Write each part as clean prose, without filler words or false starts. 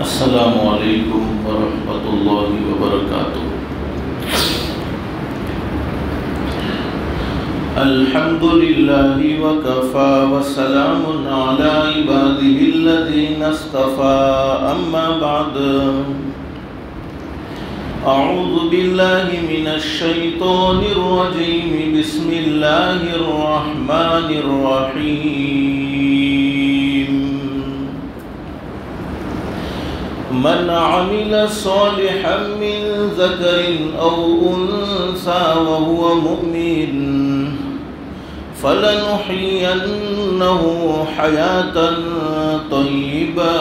السلام علیکم ورحمۃ اللہ وبرکاتہ۔ الحمد للہ وکفی وسلام علی عبادہ الذین اصطفی، اما بعد اعوذ باللہ من الشیطان الرجیم، بسم اللہ الرحمن الرحیم۔ من عمل صالحا من ذکر او انثى وهو مؤمن فلنحيينه حياة طيبة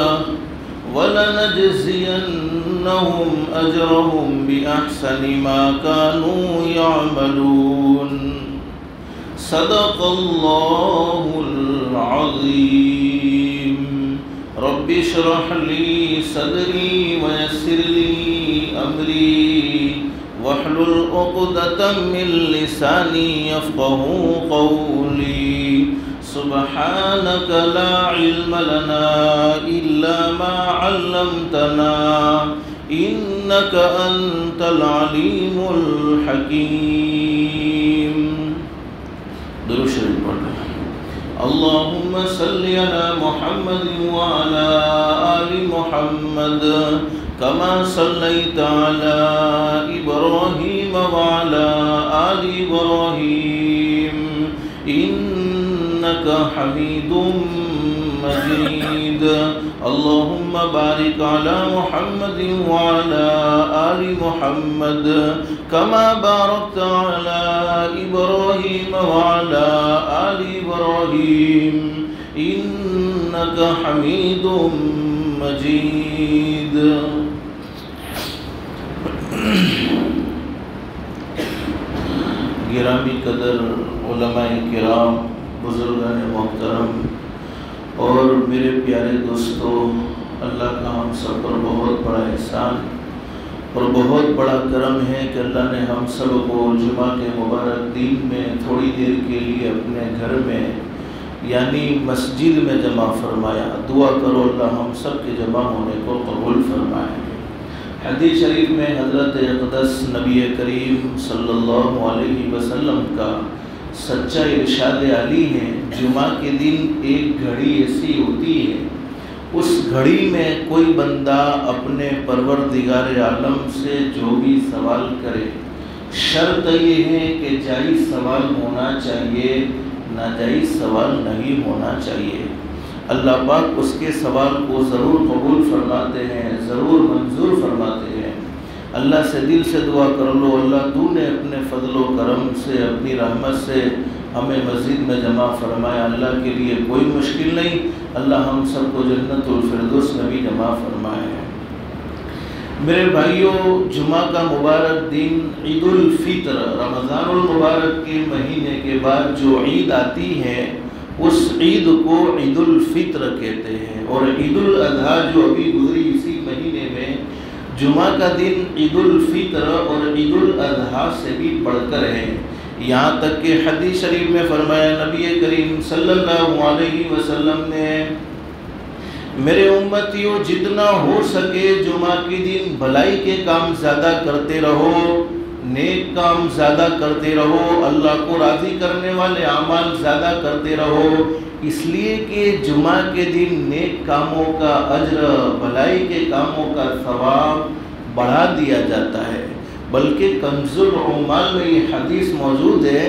ولنجزينهم أجرهم بأحسن ما كانوا يعملون۔ صدق الله العظيم۔ رب اشرح لي صدري ويسر لي أمري واحلل عقدة من لساني يفقهوا قولي۔ سبحانك لا علم لنا إلا ما علمتنا إنك أنت العليم الحكيم۔ درود شریف پڑھنا۔ اللهم صل على محمد وعلى آل محمد كما صليت على إبراهيم وعلى آل إبراهيم إنك حميد مجيد۔ اللهم بارك على محمد وعلى آل محمد كما باركت على إبراهيم وعلى آل إبراهيم إنك حميد مجيد۔ گرامی قدر علماء کرام، بزرگان محترم اور میرے پیارے دوستو، اللہ کا ہم سب پر بہت بڑا احسان اور بہت بڑا کرم ہے کہ اللہ نے ہم سب کو جمعہ کے مبارک دن میں تھوڑی دیر کے لیے اپنے گھر میں یعنی مسجد میں جمع فرمایا۔ دعا کرو اللہ ہم سب کے جمع ہونے کو قبول فرمائے۔ حدیث شریف میں حضرت اقدس نبی کریم صلی اللہ علیہ وسلم کا سچا ارشاد علی ہے، جمعہ کے دن ایک گھڑی ایسی ہوتی ہے، اس گھڑی میں کوئی بندہ اپنے پروردگار عالم سے جو بھی سوال کرے، شرط یہ ہے کہ جائز سوال ہونا چاہیے، ناجائز سوال نہیں ہونا چاہیے۔ اللہ پاک اس کے سوال کو ضرور قبول فرماتے ہیں، ضرور منظور فرماتے ہیں۔ اللہ سے دل سے دعا کر لو، اللہ تو نے اپنے فضل و کرم سے، اپنی رحمت سے ہمیں مسجد میں جمع فرمایا۔ اللہ کے لیے کوئی مشکل نہیں، اللہ ہم سب کو جنت الفردوس میں بھی جمع فرمائے۔ میرے بھائیوں، جمعہ کا مبارک دن عید الفطر، رمضان المبارک کے مہینے کے بعد جو عید آتی ہے اس عید کو عید الفطر کہتے ہیں، اور عید الاضحیٰ جو ابھی گزری اسی مہینے میں، جمعہ کا دن عید الفطر اور عید الاضحیٰ سے بھی بڑھ کر ہے۔ یہاں تک کہ حدیث شریف میں فرمایا نبی کریم صلی اللہ علیہ وسلم نے، میرے امتیوں جتنا ہو سکے جمعہ کے دن بھلائی کے کام زیادہ کرتے رہو، نیک کام زیادہ کرتے رہو، اللہ کو راضی کرنے والے اعمال زیادہ کرتے رہو، اس لیے کہ جمعہ کے دن نیک کاموں کا اجر، بھلائی کے کاموں کا ثواب بڑھا دیا جاتا ہے۔ بلکہ کنز العمال میں یہ حدیث موجود ہے،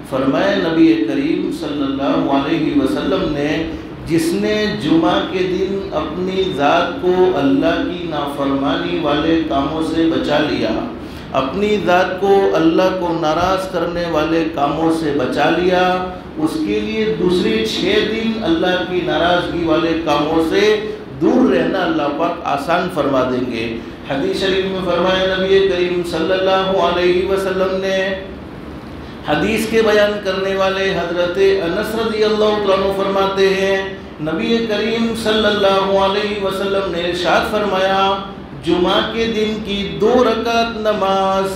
فرمایا نبی کریم صلی اللہ علیہ وسلم نے، جس نے جمعہ کے دن اپنی ذات کو اللہ کی نافرمانی والے کاموں سے بچا لیا، اپنی ذات کو اللہ کو ناراض کرنے والے کاموں سے بچا لیا، اس کے لیے دوسرے 6 دن اللہ کی ناراضگی والے کاموں سے دور رہنا اللہ پاک آسان فرما دیں گے۔ حدیث شریف میں فرمایا نبی کریم صلی اللہ علیہ وسلم نے، حدیث کے بیان کرنے والے حضرت انس رضی اللہ عنہ فرماتے ہیں، نبی کریم صلی اللہ علیہ وسلم نے ارشاد فرمایا، جمعہ کے دن کی 2 رکعت نماز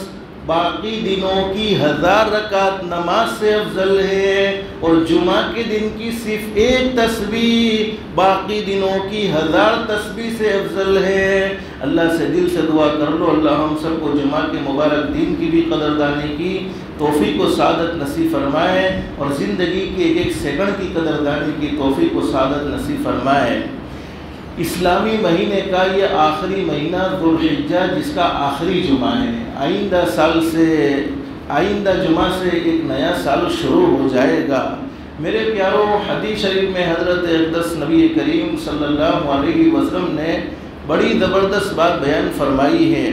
باقی دنوں کی 1000 رکعت نماز سے افضل ہے، اور جمعہ کے دن کی صرف ایک تسبیح باقی دنوں کی 1000 تسبیح سے افضل ہے۔ اللہ سے دل سے دعا کر لو، اللہ ہم سب کو جمعہ کے مبارک دن کی بھی قدردانی کی توفیق و سعادت نصیب فرمائے، اور زندگی کے ایک ایک سیکنڈ کی قدردانی کی توفیق و سعادت نصیب فرمائے۔ اسلامی مہینے کا یہ آخری مہینہ ذو الحجہ، جس کا آخری جمعہ ہے، آئندہ جمعہ سے ایک نیا سال شروع ہو جائے گا۔ میرے پیاروں، حدیث شریف میں حضرت اقدس نبی کریم صلی اللہ علیہ وسلم نے بڑی زبردست بات بیان فرمائی ہے۔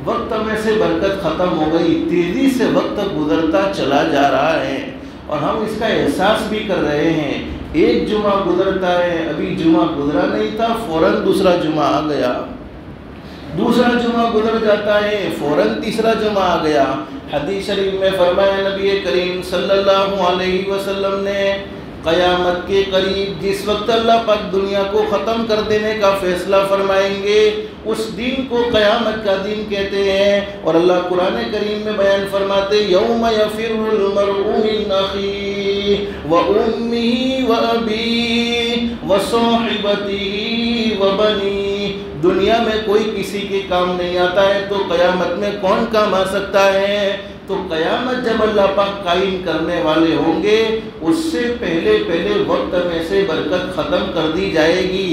وقت میں سے برکت ختم ہو گئی، تیزی سے وقت گزرتا چلا جا رہا ہے، اور ہم اس کا احساس بھی کر رہے ہیں۔ ایک جمعہ گزرتا ہے، ابھی جمعہ گزرا نہیں تھا، فوراً دوسرا جمعہ آ گیا، دوسرا جمعہ گزر جاتا ہے، فوراً تیسرا جمعہ آ گیا۔ حدیث شریف میں فرمایا نبی کریم صلی اللہ علیہ وسلم نے، قیامت کے قریب جس وقت اللہ پاک دنیا کو ختم کر دینے کا فیصلہ فرمائیں گے، اس دن کو قیامت کا دن کہتے ہیں، اور اللہ قرآن کریم میں بیان فرماتے یوم یفر المرء من اخیہ وامہ وابیہ وصاحبتہ وبنیہ۔ دنیا میں کوئی کسی کے کام نہیں آتا ہے، تو قیامت میں کون کام آ سکتا ہے؟ تو قیامت جب اللہ پاک قائم کرنے والے ہوں گے، اس سے پہلے وقت میں سے برکت ختم کر دی جائے گی۔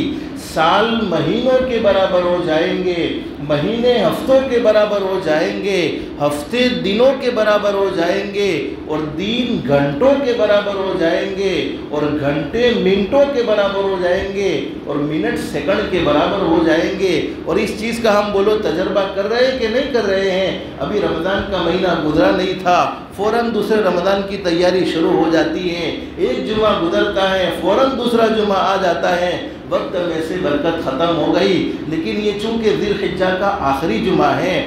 سال مہینوں کے برابر ہو جائیں گے، مہینے ہفتوں کے برابر ہو جائیں گے، ہفتے دنوں کے برابر ہو جائیں گے، اور دن گھنٹوں کے برابر ہو جائیں گے، اور گھنٹے منٹوں کے برابر ہو جائیں گے، اور منٹ سیکنڈ کے برابر ہو جائیں گے۔ اور اس چیز کا ہم بولو تجربہ کر رہے ہیں کہ نہیں کر رہے ہیں؟ ابھی رمضان کا مہینہ گزرا نہیں تھا، فوراً دوسرے رمضان کی تیاری شروع ہو جاتی ہے، ایک جمعہ گزرتا ہے، فوراً دوسرا جمعہ آ جاتا ہے، وقت میں سے برکت ختم ہو گئی۔ لیکن یہ چونکہ ذی الحجہ کا آخری جمعہ ہے،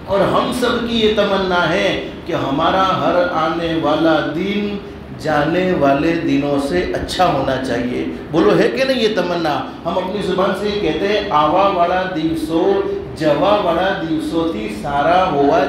اور ہم سب کی یہ تمنا ہے کہ ہمارا ہر آنے والا دن جانے والے دنوں سے اچھا ہونا چاہیے۔ بولو ہے کہ نہیں یہ تمنا؟ ہم اپنی زبان سے یہ کہتے ہیں، آوا والا دیوسو جوا والا دیوسوتی سارا ہوا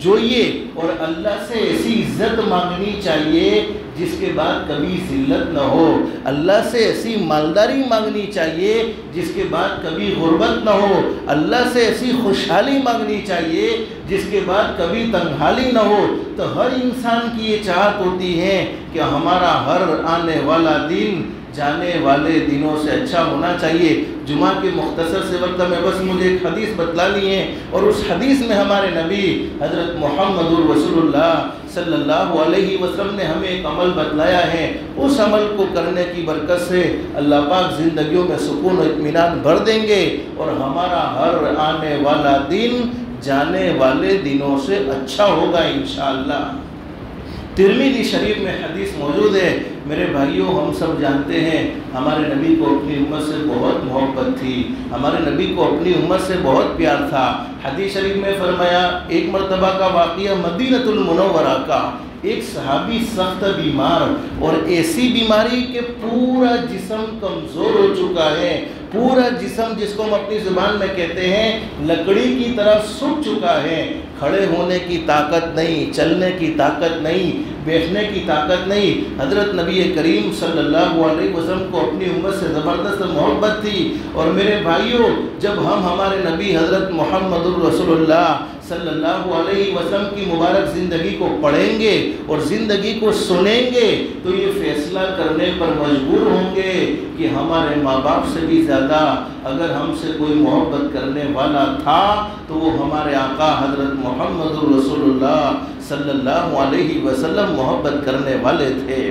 جوئیے، اور اللہ سے ایسی عزت مانگنی چاہیے جس کے بعد کبھی ذلت نہ ہو، اللہ سے ایسی مالداری مانگنی چاہیے جس کے بعد کبھی غربت نہ ہو، اللہ سے ایسی خوشحالی مانگنی چاہیے جس کے بعد کبھی تنگحالی نہ ہو۔ تو ہر انسان کی یہ چاہت ہوتی ہے کہ ہمارا ہر آنے والا دن جانے والے دنوں سے اچھا ہونا چاہیے۔ جمعہ کے مختصر سے وقت میں بس مجھے ایک حدیث بتلانی ہے، اور اس حدیث میں ہمارے نبی حضرت محمد رسول اللہ صلی اللہ علیہ وسلم نے ہمیں ایک عمل بتلایا ہے۔ اس عمل کو کرنے کی برکت سے اللہ پاک زندگیوں میں سکون و اطمینان بھر دیں گے، اور ہمارا ہر آنے والا دن جانے والے دنوں سے اچھا ہوگا انشاءاللہ۔ ترمذی شریف میں حدیث موجود ہے۔ میرے بھائیوں، ہم سب جانتے ہیں ہمارے نبی کو اپنی امت سے بہت محبت تھی، ہمارے نبی کو اپنی امت سے بہت پیار تھا۔ حدیث شریف میں فرمایا، ایک مرتبہ کا واقعہ مدینہ المنورہ کا، ایک صحابی سخت بیمار، اور ایسی بیماری کہ پورا جسم کمزور ہو چکا ہے، پورا جسم جس کو ہم اپنی زبان میں کہتے ہیں لکڑی کی طرح سوکھ چکا ہے، کھڑے ہونے کی طاقت نہیں، چلنے کی طاقت نہیں، بیٹھنے کی طاقت نہیں۔ حضرت نبی کریم صلی اللہ علیہ وسلم کو اپنی امت سے زبردست محبت تھی، اور میرے بھائیوں، جب ہم ہمارے نبی حضرت محمد رسول اللہ صلی اللہ علیہ وسلم کی مبارک زندگی کو پڑھیں گے اور زندگی کو سنیں گے، تو یہ فیصلہ کرنے پر مجبور ہوں گے کہ ہمارے ماں باپ سے بھی زیادہ اگر ہم سے کوئی محبت کرنے والا تھا تو وہ ہمارے آقا حضرت محمد رسول اللہ صلی اللہ علیہ وسلم محبت کرنے والے تھے۔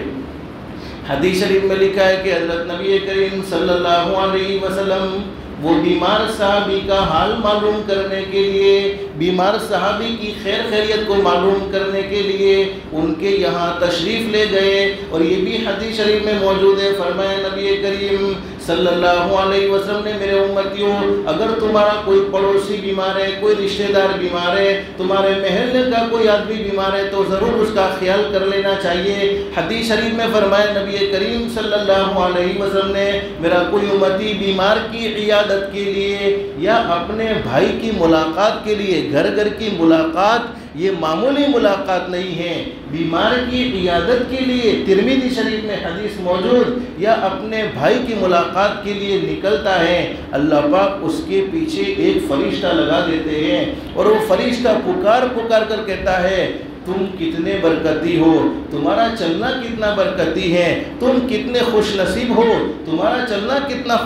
حدیث شریف میں لکھا ہے کہ حضرت نبی کریم صلی اللہ علیہ وسلم وہ بیمار صحابی کا حال معلوم کرنے کے لیے، بیمار صحابی کی خیر خیریت کو معلوم کرنے کے لیے ان کے یہاں تشریف لے گئے، اور یہ بھی حدیث شریف میں موجود ہے۔ فرمایا نبی کریم صلی اللہ علیہ وسلم نے میرے امتیوں اگر تمہارا کوئی پڑوسی بیمار ہے، کوئی رشتہ دار بیمار ہے، تمہارے محلے کا کوئی آدمی بیمار ہے تو ضرور اس کا خیال کر لینا چاہیے۔ حدیث شریف میں فرمایا نبی کریم صلی اللہ علیہ وسلم نے میرا کوئی امتی بیمار کی عیادت کے لیے یا اپنے بھائی کی ملاقات کے لیے، گھر کی ملاقات یہ معمولی ملاقات نہیں ہے، بیمار کی عیادت کے لیے ترمذی شریف میں حدیث موجود، یا اپنے بھائی کی ملاقات کے لیے نکلتا ہے، اللہ پاک اس کے پیچھے ایک فرشتہ لگا دیتے ہیں اور وہ فرشتہ پکار کر کہتا ہے تم کتنے برکتی ہو، تمہارا چلنا کتنا برکتی ہے، تم کتنے خوش نصیب ہو، تمہارا چلنا کتنا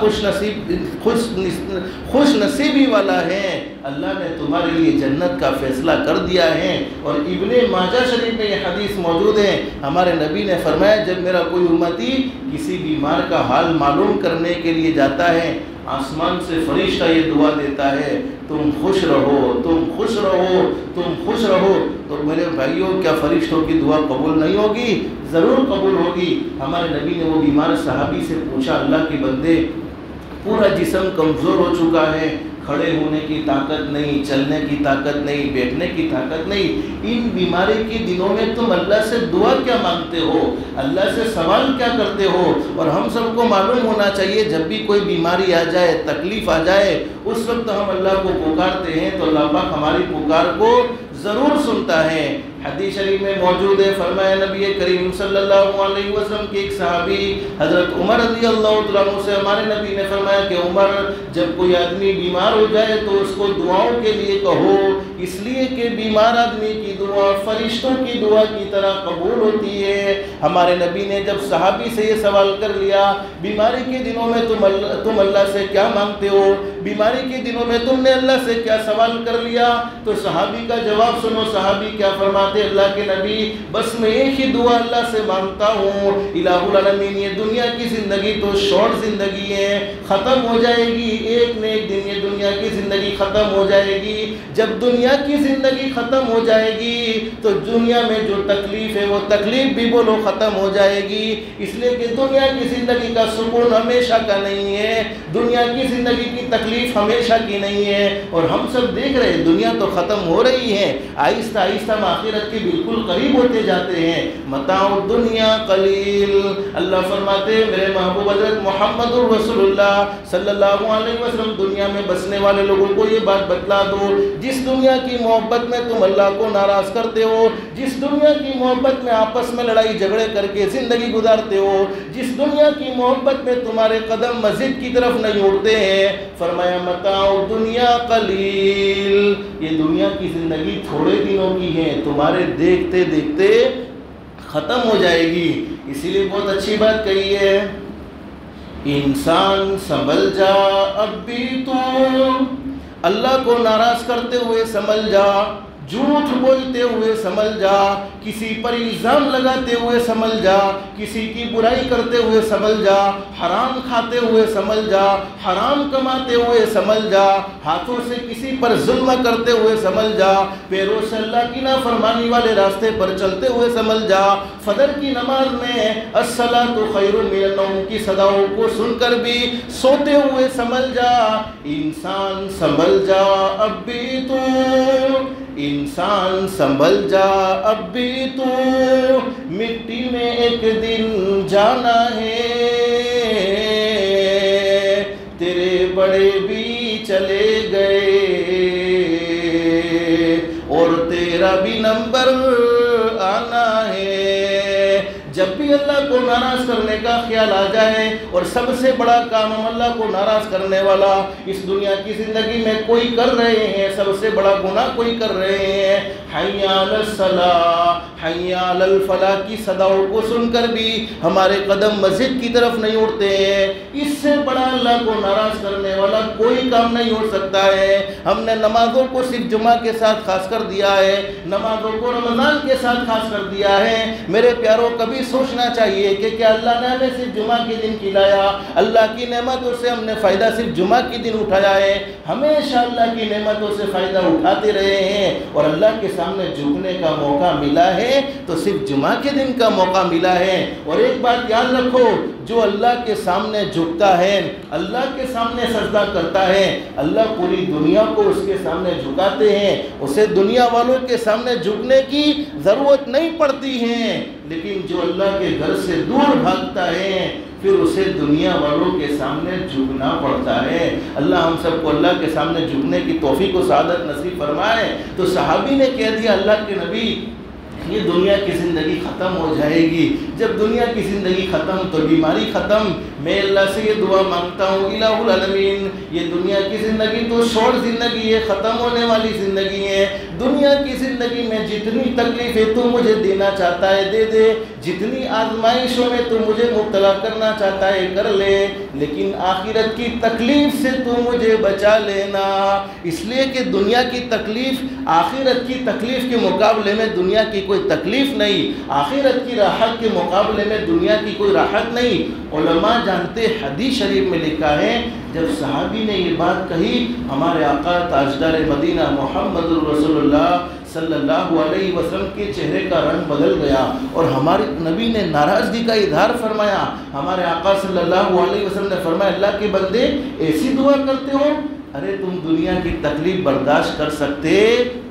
خوش نصیبی والا ہے، اللہ نے تمہارے لیے جنت کا فیصلہ کر دیا ہے۔ اور ابن ماجہ شریف میں یہ حدیث موجود ہے، ہمارے نبی نے فرمایا جب میرا کوئی امتی کسی بیمار کا حال معلوم کرنے کے لیے جاتا ہے، آسمان سے فرشتہ یہ دعا دیتا ہے تم خوش رہو، تم خوش رہو، تم خوش رہو۔ تو میرے بھائیوں کیا فرشتوں کی دعا قبول نہیں ہوگی؟ ضرور قبول ہوگی۔ ہمارے نبی نے وہ بیمار صحابی سے پوچھا اللہ کے بندے پورا جسم کمزور ہو چکا ہے، کھڑے ہونے کی طاقت نہیں، چلنے کی طاقت نہیں، بیٹھنے کی طاقت نہیں، ان بیماری کے دنوں میں تم اللہ سے دعا کیا مانگتے ہو، اللہ سے سوال کیا کرتے ہو؟ اور ہم سب کو معلوم ہونا چاہیے جب بھی کوئی بیماری آ جائے، تکلیف آ جائے، اس وقت ہم اللہ کو پکارتے ہیں تو اللہ پاک ہماری پکار کو ضرور سنتا ہے۔ حدیث شریف میں موجود ہے، فرمایا نبی کریم صلی اللہ علیہ وسلم کے ایک صحابی حضرت عمر رضی اللہ عنہ سے ہمارے نبی نے فرمایا کہ عمر جب کوئی آدمی بیمار ہو جائے تو اس کو دعاؤں کے لیے کہو، اس لیے کہ بیمار آدمی کی دعا فرشتوں کی دعا کی طرح قبول ہوتی ہے۔ ہمارے نبی نے جب صحابی سے یہ سوال کر لیا بیماری کے دنوں میں تم اللہ سے کیا مانگتے ہو، بیماری کے دنوں میں تم نے اللہ سے کیا سوال کر لیا، تو صحابی کا جواب سنو، صحابی کیا فرماتے اللہ کے نبی بس میں ایک ہی دعا اللہ سے مانگتا ہوں، الہ العالمین یہ دنیا کی زندگی تو شارٹ زندگی ہے، ختم ہو جائے گی، ایک نہ ایک دن یہ دنیا کی زندگی ختم ہو جائے گی، جب دنیا کی زندگی ختم ہو جائے گی تو دنیا میں جو تکلیف ہے وہ تکلیف بھی بولو ختم ہو جائے گی، اس لیے کہ دنیا کی زندگی کا سکون ہمیشہ کا نہیں ہے، دنیا کی زندگی کی تکلیف ہمیشہ کی نہیں ہے، اور ہم سب دیکھ رہے ہیں دنیا تو ختم ہو رہی ہے، آہستہ آہستہ ہم آخرت کے بالکل قریب ہوتے جاتے ہیں، متاع الدنیا قلیل، اللہ فرماتے ہیں میرے محبوب حضرت محمد رسول اللہ صلی اللہ علیہ وسلم دنیا میں بسنے والے لوگوں کو یہ بات بتلا دو، جس دنیا کی محبت میں تم اللہ کو ناراض کرتے ہو، جس دنیا کی محبت میں آپس میں لڑائی جھگڑے کر کے زندگی گزارتے ہو، جس دنیا کی محبت میں تمہارے قدم مسجد کی طرف نہیں اڑتے ہیں، فرمایا متاع الدنیا قلیل، یہ دنیا کی زندگی تھوڑے دنوں کی ہے، تمہارے دیکھتے دیکھتے ختم ہو جائے گی۔ اسی لیے بہت اچھی بات کہی ہے، انسان سنبھل جا اب بھی تو اللہ کو ناراض کرتے ہوئے سنبھل جا، جھوٹ بولتے ہوئے سنبھل جا، کسی پر الزام لگاتے ہوئے سنبھل جا، کسی کی برائی کرتے ہوئے سنبھل جا، حرام کھاتے ہوئے سنبھل جا، حرام کماتے ہوئے سنبھل جا، ہاتھوں سے کسی پر ظلم کرتے ہوئے سنبھل جا، پیروں سے اللہ کی نافرمانی والے راستے پر چلتے ہوئے سنبھل جا، فجر کی نماز میں الصلاۃ خیر من النوم کی صداؤں کو سن کر بھی سوتے ہوئے سنبھل جا، انسان سنبھل جا اب بھی تو، انسان سنبھل جا اب بھی تو، مٹی میں ایک دن جانا ہے، تیرے بڑے بھی چلے گئے اور تیرا بھی نمبر آنا ہے۔ جب بھی اللہ کو ناراض کرنے کا خیال آ جائے، اور سب سے بڑا کام ہم اللہ کو ناراض کرنے والا اس دنیا کی زندگی میں کوئی کر رہے ہیں، سب سے بڑا گناہ کوئی کر رہے ہیں، حی علی الصلاۃ حی علی الفلاح کی صداؤں کو سن کر بھی ہمارے قدم مسجد کی طرف نہیں اڑتے ہیں، اس سے بڑا اللہ کو ناراض کرنے والا کوئی کام نہیں ہو سکتا ہے۔ ہم نے نمازوں کو صرف جمعہ کے ساتھ خاص کر دیا ہے، نمازوں کو رمضان کے ساتھ خاص کر دیا ہے۔ میرے پیاروں کبھی سوچنا چاہیے کہ کیا اللہ نے ہمیں صرف جمعہ کے دن کھلایا، اللہ کی نعمتوں سے ہم نے فائدہ صرف جمعہ کے دن اٹھایا ہے؟ ہمیشہ اللہ کی نعمتوں سے فائدہ اٹھاتے رہے ہیں، اور اللہ کے سامنے جھکنے کا موقع ملا ہے تو صرف جمعہ کے دن کا موقع ملا ہے۔ اور ایک بات یاد رکھو، جو اللہ کے سامنے جھکتا ہے، اللہ کے سامنے سجدہ کرتا ہے، اللہ پوری دنیا کو اس کے سامنے جھکاتے ہیں، اسے دنیا والوں کے سامنے جھکنے کی ضرورت نہیں پڑتی ہے۔ لیکن جو اللہ کے گھر سے دور بھاگتا ہے پھر اسے دنیا والوں کے سامنے جھکنا پڑتا ہے۔ اللہ ہم سب کو اللہ کے سامنے جھکنے کی توفیق و سعادت نصیب فرمائے۔ تو صحابی نے کہہ دیا اللہ کے نبی یہ دنیا کی زندگی ختم ہو جائے گی، جب دنیا کی زندگی ختم تو بیماری ختم، میں اللہ سے یہ دعا مانگتا ہوں الہ العالمین یہ دنیا کی زندگی تو شارٹ زندگی ہے، ختم ہونے والی زندگی ہے، دنیا کی زندگی میں جتنی تکلیفیں تو مجھے دینا چاہتا ہے دے دے، جتنی آزمائشوں میں تو مجھے مبتلا کرنا چاہتا ہے کر لے، لیکن آخرت کی تکلیف سے تو مجھے بچا لینا، اس لیے کہ دنیا کی تکلیف آخرت کی تکلیف کے مقابلے میں دنیا کی کوئی تکلیف نہیں، آخرت کی راحت کے مقابلے میں دنیا کی کوئی راحت نہیں۔ علماء جانتے حدیث شریف میں لکھا ہے جب صحابی نے یہ بات کہی ہمارے آقا تاجدار مدینہ محمد رسول اللہ صلی اللہ علیہ وسلم کے چہرے کا رنگ بدل گیا اور ہمارے نبی نے ناراضگی کا اظہار فرمایا۔ ہمارے آقا صلی اللہ علیہ وسلم نے فرمایا اللہ کے بندے ایسی دعا کرتے ہو، ارے تم دنیا کی تکلیف برداشت کر سکتے؟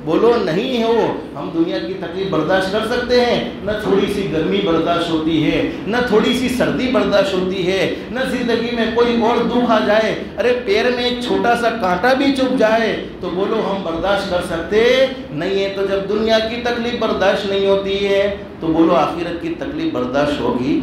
بولو نہیں ہو، ہم دنیا کی تکلیف برداشت کر سکتے ہیں؟ نہ تھوڑی سی گرمی برداشت ہوتی ہے، نہ تھوڑی سی سردی برداشت ہوتی ہے، نہ زندگی میں کوئی اور دکھ آ جائے، ارے پیر میں ایک چھوٹا سا کانٹا بھی چبھ جائے تو بولو ہم برداشت کر سکتے نہیں ہے۔ تو جب دنیا کی تکلیف برداشت نہیں ہوتی ہے تو بولو آخرت کی تکلیف برداشت ہوگی؟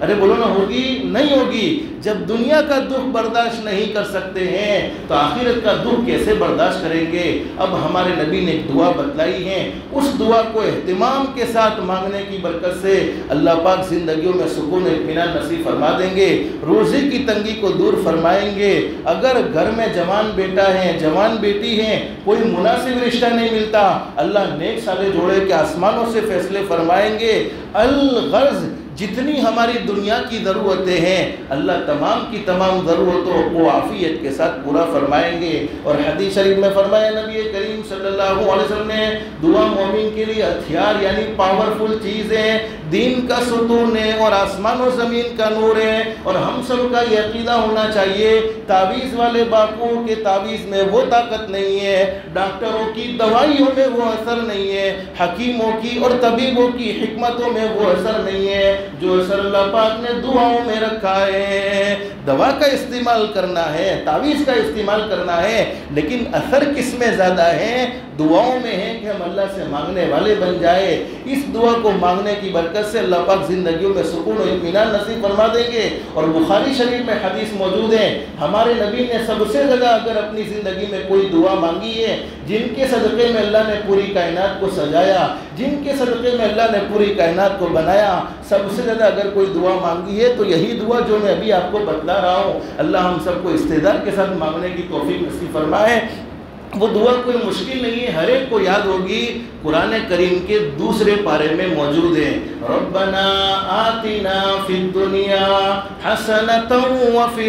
ارے بولو نہ ہوگی؟ نہیں ہوگی۔ جب دنیا کا دکھ برداشت نہیں کر سکتے ہیں تو آخرت کا دکھ کیسے برداشت کریں گے؟ اب ہمارے نبی نے ایک دعا بتلائی ہے، اس دعا کو اہتمام کے ساتھ مانگنے کی برکت سے اللہ پاک زندگیوں میں سکون و اطمینان نصیب فرما دیں گے، روزی کی تنگی کو دور فرمائیں گے۔ اگر گھر میں جوان بیٹا ہے جوان بیٹی ہے کوئی مناسب رشتہ نہیں ملتا، اللہ نیک سالے جوڑے کے آسمانوں سے فیصلے فرمائیں گے۔ الغرض جتنی ہماری دنیا کی ضرورتیں ہیں اللہ تمام کی تمام ضرورتوں کو عافیت کے ساتھ پورا فرمائیں گے۔ اور حدیث شریف میں فرمایا نبی کریم صلی اللہ علیہ وسلم نے دعا مومن کے لیے ہتھیار یعنی پاورفل چیز ہے، دین کا ستون ہے اور آسمان و زمین کا نور ہے۔ اور ہم سب کا یہ عقیدہ ہونا چاہیے تعویذ والے باپوں کے تعویذ میں وہ طاقت نہیں ہے، ڈاکٹروں کی دوائیوں میں وہ اثر نہیں ہے، حکیموں کی اور طبیبوں کی حکمتوں میں وہ اثر نہیں ہے جو اثر اللہ پاک نے دعاؤں میں رکھا ہے۔ دوا کا استعمال کرنا ہے، تعویذ کا استعمال کرنا ہے، لیکن اثر کس میں زیادہ ہے؟ دعاؤں میں ہے کہ ہم اللہ سے مانگنے والے بن جائے۔ اس دعا کو مانگنے کی برکت سے اللہ پاک زندگیوں میں سکون و اطمینان نصیب فرما دیں گے۔ اور بخاری شریف میں حدیث موجود ہے ہمارے نبی نے سب سے زیادہ اگر اپنی زندگی میں کوئی دعا مانگی ہے جن کے صدقے میں اللہ نے پوری کائنات کو سجایا، جن کے صدقے میں اللہ نے پوری کائنات کو بنایا، سب سے زیادہ اگر کوئی دعا مانگی ہے تو یہی دعا جو میں ابھی آپ کو بتلا رہا ہوں۔ اللہ ہم سب کو استعداد کے ساتھ مانگنے کی توفیق نصیب فرمائے۔ وہ دعا کوئی مشکل نہیں ہے، ہر ایک کو یاد ہوگی، قرآن کریم کے دوسرے پارے میں موجود ہے۔ ربنا آتنا فی الدنیا حسنۃ وفی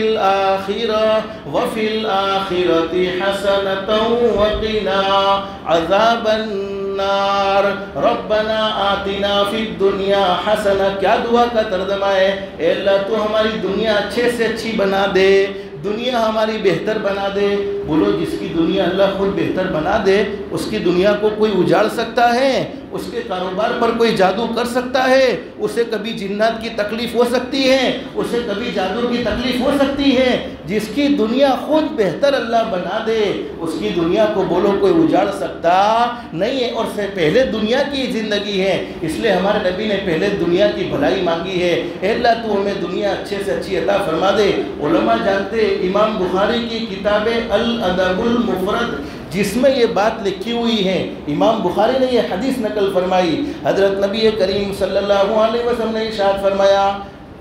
الآخرۃ حسنۃ وقنا عذاب النار۔ ربنا آتنا فی الدنیا حسنہ، کیا دعا کا ترجمہ ہے؟ اے اللہ تو ہماری دنیا اچھے سے اچھی بنا دے، دنیا ہماری بہتر بنا دے۔ بولو جس کی دنیا اللہ خود بہتر بنا دے اس کی دنیا کو کوئی اجاڑ سکتا ہے؟ اس کے کاروبار پر کوئی جادو کر سکتا ہے؟ اسے کبھی جنات کی تکلیف ہو سکتی ہے، اسے کبھی جادو کی تکلیف ہو سکتی ہے؟ جس کی دنیا خود بہتر اللہ بنا دے اس کی دنیا کو بولو کوئی اجاڑ سکتا نہیں ہے۔ اور سے پہلے دنیا کی زندگی ہے، اس لیے ہمارے نبی نے پہلے دنیا کی بھلائی مانگی ہے، اے اللہ تو ہمیں دنیا اچھے سے اچھی عطا فرما دے۔ علماء جانتے امام بخاری کی کتاب الادب المفرد جس میں یہ بات لکھی ہوئی ہے، امام بخاری نے یہ حدیث نقل فرمائی، حضرت نبی کریم صلی اللہ علیہ وسلم نے ارشاد فرمایا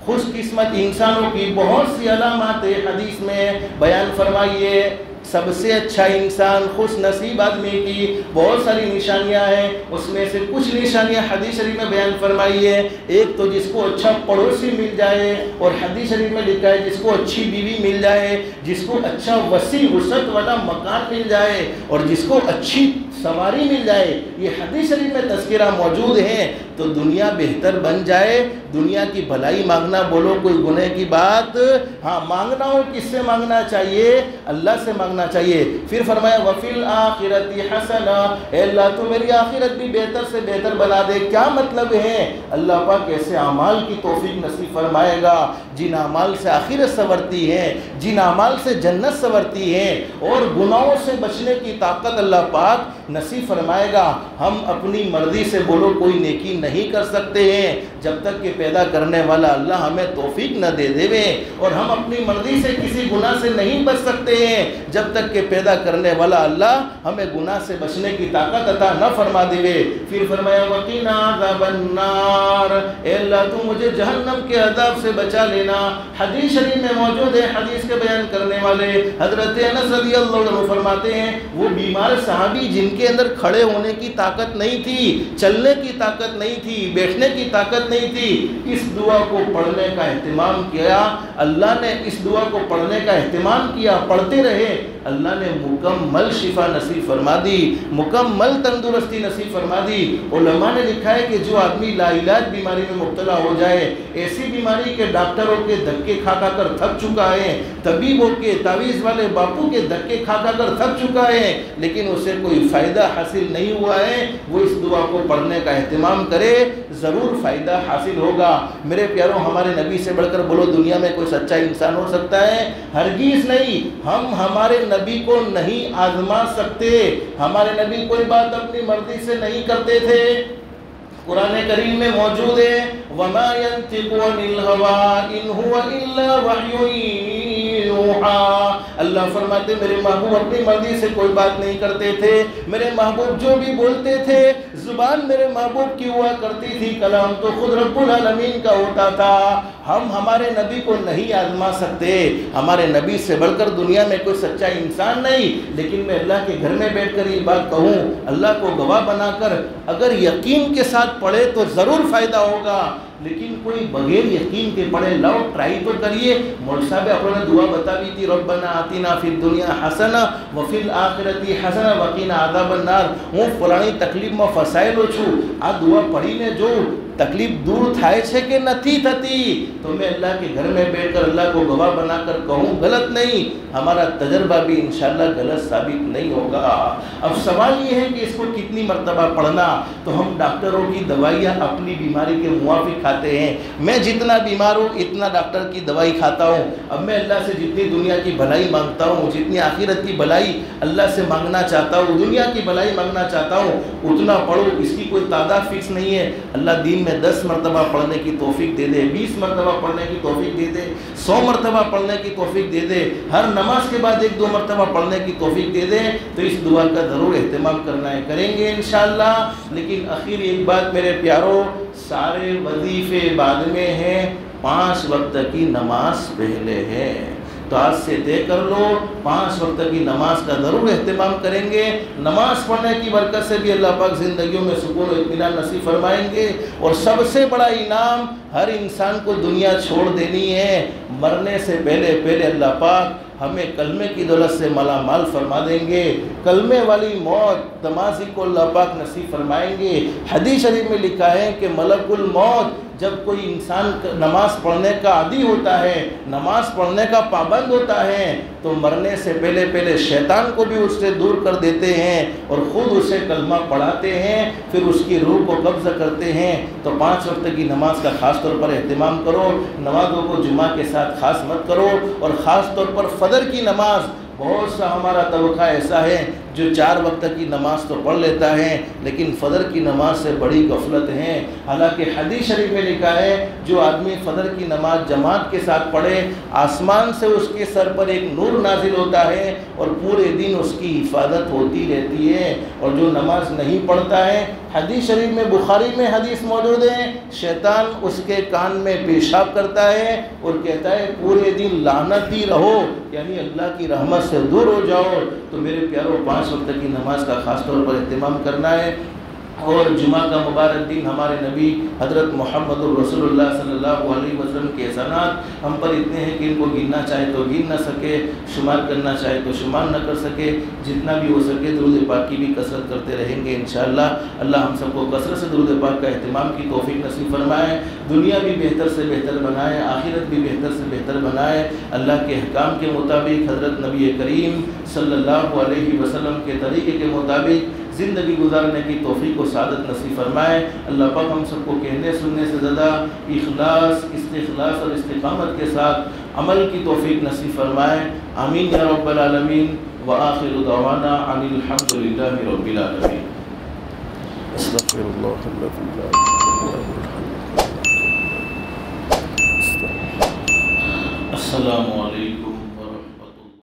خوش قسمت انسانوں کی بہت سی علامات حدیث میں بیان فرمائیے۔ سب سے اچھا انسان خوش نصیب آدمی کی بہت ساری نشانیاں ہیں، اس میں سے کچھ نشانیاں حدیث شریف میں بیان فرمائی ہے۔ ایک تو جس کو اچھا پڑوسی مل جائے، اور حدیث شریف میں لکھا ہے جس کو اچھی بیوی مل جائے، جس کو اچھا وسیع وسعت والا مکان مل جائے، اور جس کو اچھی سواری مل جائے۔ یہ حدیث شریف میں تذکرہ موجود ہے۔ تو دنیا بہتر بن جائے، دنیا کی بھلائی مانگنا بولو کوئی گناہ کی بات، ہاں مانگنا ہو کس سے مانگنا چاہیے؟ اللہ سے مانگنا چاہیے۔ پھر فرمایا وَفِي الْآخِرَةِ حَسَنَةً، اے اللہ تو میری آخرت بھی بہتر سے بہتر بنا دے۔ کیا مطلب ہے؟ اللہ پاک ایسے اعمال کی توفیق نصیب فرمائے گا جن اعمال سے آخرت سنورتی ہے، جن اعمال سے جنت سنورتی ہے، اور گناہوں سے بچنے کی طاقت اللہ پاک نصیب فرمائے گا۔ ہم اپنی مرضی سے بولو کوئی نیکی نہیں کر سکتے ہیں جب تک کہ پیدا کرنے والا اللہ ہمیں توفیق نہ دے دے، اور ہم اپنی مرضی سے کسی گناہ سے نہیں بچ سکتے ہیں جب تک کہ پیدا کرنے والا اللہ ہمیں گناہ سے بچنے کی طاقت عطا نہ فرما دے۔ پھر فرمایا وَقِنَا عَذَابَ النَّارِ، اے اللہ تو مجھے جہنم کے عذاب سے بچا لینا۔ حدیث شریف میں موجود ہے، حدیث کے بیان کرنے والے حضرت انس رضی اللہ عنہ فرماتے ہیں وہ بیمار صحابی جن کے اندر کھڑے ہونے کی طاقت نہیں تھی، چلنے کی طاقت نہیں تھی، بیٹھنے کی طاقت نہیں تھی، اس دعا کو پڑھنے کا اہتمام کیا، اللہ نے اس دعا کو پڑھنے کا اہتمام کیا، پڑھتے رہے، اللہ نے مکمل شفا نصیب فرما دی، مکمل تندرستی نصیب فرما دی۔ علماء نے لکھا ہے کہ جو آدمی لا علاج بیماری میں مبتلا ہو جائے، ایسی بیماری کے ڈاکٹروں کے دھکے کھا کھا کر تھک چکا ہے، طبیبوں کے تعویذ والے باپو کے دھکے کھا کھا کر تھک چکا ہے، لیکن اسے کوئی فائدہ حاصل نہیں ہوا ہے، وہ اس دعا کو پڑھنے کا اہتمام کرے، ضرور فائدہ حاصل ہوگا۔ میرے پیاروں، ہمارے نبی سے بڑھ کر بولو دنیا میں کوئی سچا انسان ہو سکتا ہے؟ ہرگز نہیں۔ ہم ہمارے نبی کو نہیں آزما سکتے، ہمارے نبی کوئی بات اپنی مرضی سے نہیں کرتے تھے۔ قرآن کریم میں موجود ہے وَمَا يَنْتِقُ عَنِ الْهَوَىٰ إِنْ هُوَ إِلَّا وَحْيٌ يُوحَىٰ، اللہ فرماتے میرے محبوب اپنی مرضی سے کوئی بات نہیں کرتے تھے، میرے محبوب جو بھی بولتے تھے زبان میرے محبوب کی ہوا کرتی تھی، کلام تو خود رب العالمین کا ہوتا تھا۔ ہم ہمارے نبی کو نہیں آزما سکتے، ہمارے نبی سے بڑھ کر دنیا میں کوئی سچا انسان نہیں، لیکن میں اللہ کے گھر میں بیٹھ کر یہ بات کہوں، اللہ کو گواہ بنا کر اگر یقین کے ساتھ پڑھے تو ضرور فائدہ ہوگا، لیکن کوئی بغیر یقین کے پڑھے لاؤ ٹرائی تو کریے۔ مول صاحب اپنے دعا بتا بھی تھی ربنا آتنا فی الدنیا حسنہ وفی الآخرتی حسنہ وقنا عذاب النار، وہ فلانی تکلیف میں فسائل چھو آ دعا پڑھی نے جو تکلیف دور تھائے چھے کہ نتھی تھتی، تو میں اللہ کے گھر میں بیٹھ کر اللہ کو گواہ بنا کر کہوں غلط نہیں، ہمارا تجربہ بھی انشاءاللہ غلط ثابت نہیں ہوگا۔ اب سوال یہ ہے کہ اس کو کتنی مرتبہ پڑھنا؟ تو ہم ڈاکٹروں کی دوائیاں اپنی بیماری کے موافق کھاتے ہیں، میں جتنا بیمار ہوں اتنا ڈاکٹر کی دوائی کھاتا ہوں۔ اب میں اللہ سے جتنی دنیا کی بھلائی مانگتا ہوں، جتنی آخرت کی بھلائی اللہ سے مانگنا چاہتا ہوں، دنیا کی بھلائی مانگنا چاہتا ہوں، اتنا پڑھو، اس کی کوئی تعداد فکس نہیں ہے۔ اللہ دین میں 10 مرتبہ پڑھنے کی توفیق دے دے، 20 مرتبہ پڑھنے کی توفیق دے دے، 100 مرتبہ پڑھنے کی توفیق دے دے، ہر نماز کے بعد 1-2 مرتبہ پڑھنے کی توفیق دے دے، تو اس دعا کا ضرور اہتمام کرنا ہے، کریں گے انشاءاللہ۔ لیکن آخر ایک بات میرے پیاروں، سارے وظیفے بعد میں ہیں، 5 وقت کی نماز پہلے ہے، تو آج سے طے کر لو 5 وقت کی نماز کا ضرور اہتمام کریں گے۔ نماز پڑھنے کی برکت سے بھی اللہ پاک زندگیوں میں سکون و اطمینان نصیب فرمائیں گے، اور سب سے بڑا انعام، ہر انسان کو دنیا چھوڑ دینی ہے، مرنے سے پہلے اللہ پاک ہمیں کلمے کی دولت سے مالا مال فرما دیں گے، کلمے والی موت تمازی کو اللہ پاک نصیب فرمائیں گے۔ حدیث شریف میں لکھا ہے کہ ملک الموت جب کوئی انسان نماز پڑھنے کا عادی ہوتا ہے، نماز پڑھنے کا پابند ہوتا ہے، تو مرنے سے پہلے شیطان کو بھی اس سے دور کر دیتے ہیں اور خود اسے کلمہ پڑھاتے ہیں، پھر اس کی روح کو قبض کرتے ہیں۔ تو 5 وقت کی نماز کا خاص طور پر اہتمام کرو، نمازوں کو جمعہ کے ساتھ خاص مت کرو، اور خاص طور پر فجر کی نماز، بہت سا ہمارا طبقہ ایسا ہے جو 4 وقت کی نماز تو پڑھ لیتا ہے لیکن فجر کی نماز سے بڑی غفلت ہے۔ حالانکہ حدیث شریف میں لکھا ہے جو آدمی فجر کی نماز جماعت کے ساتھ پڑھے، آسمان سے اس کے سر پر ایک نور نازل ہوتا ہے اور پورے دن اس کی حفاظت ہوتی رہتی ہے، اور جو نماز نہیں پڑھتا ہے، حدیث شریف میں بخاری میں حدیث موجود ہے، شیطان اس کے کان میں پیشاب کرتا ہے اور کہتا ہے پورے دن لعنتی رہو، یعنی اللہ کی رحمت سے دور ہو جاؤ۔ تو میرے پیاروں، 5 وقت کی نماز کا خاص طور پر اہتمام کرنا ہے۔ اور جمعہ کا مبارک دن ہمارے نبی حضرت محمد الرسول اللہ صلی اللہ علیہ وسلم کے احسانات ہم پر اتنے ہیں کہ ان کو گننا چاہے تو گن نہ سکے، شمار کرنا چاہے تو شمار نہ کر سکے۔ جتنا بھی ہو سکے درود پاک کی بھی کثرت کرتے رہیں گے انشاءاللہ۔ اللہ ہم سب کو کثرت سے درود پاک کا اہتمام کی توفیق نصیب فرمائے، دنیا بھی بہتر سے بہتر بنائے، آخرت بھی بہتر سے بہتر بنائے، اللہ کے احکام کے مطابق حضرت نبی کریم صلی اللہ علیہ وسلم کے طریقے کے مطابق زندگی گزارنے کی توفیق و سعادت نصیب فرمائے۔ اللہ پاک ہم سب کو کہنے سننے سے زیادہ اخلاص، استخلاص اور استقامت کے ساتھ عمل کی توفیق نصیب فرمائے، آمین یا رب العالمین۔ وآخر دعوانا ان الحمد للہ رب العالمین۔ استغفر اللہ الذی لا الہ الا هو۔ السلام علیکم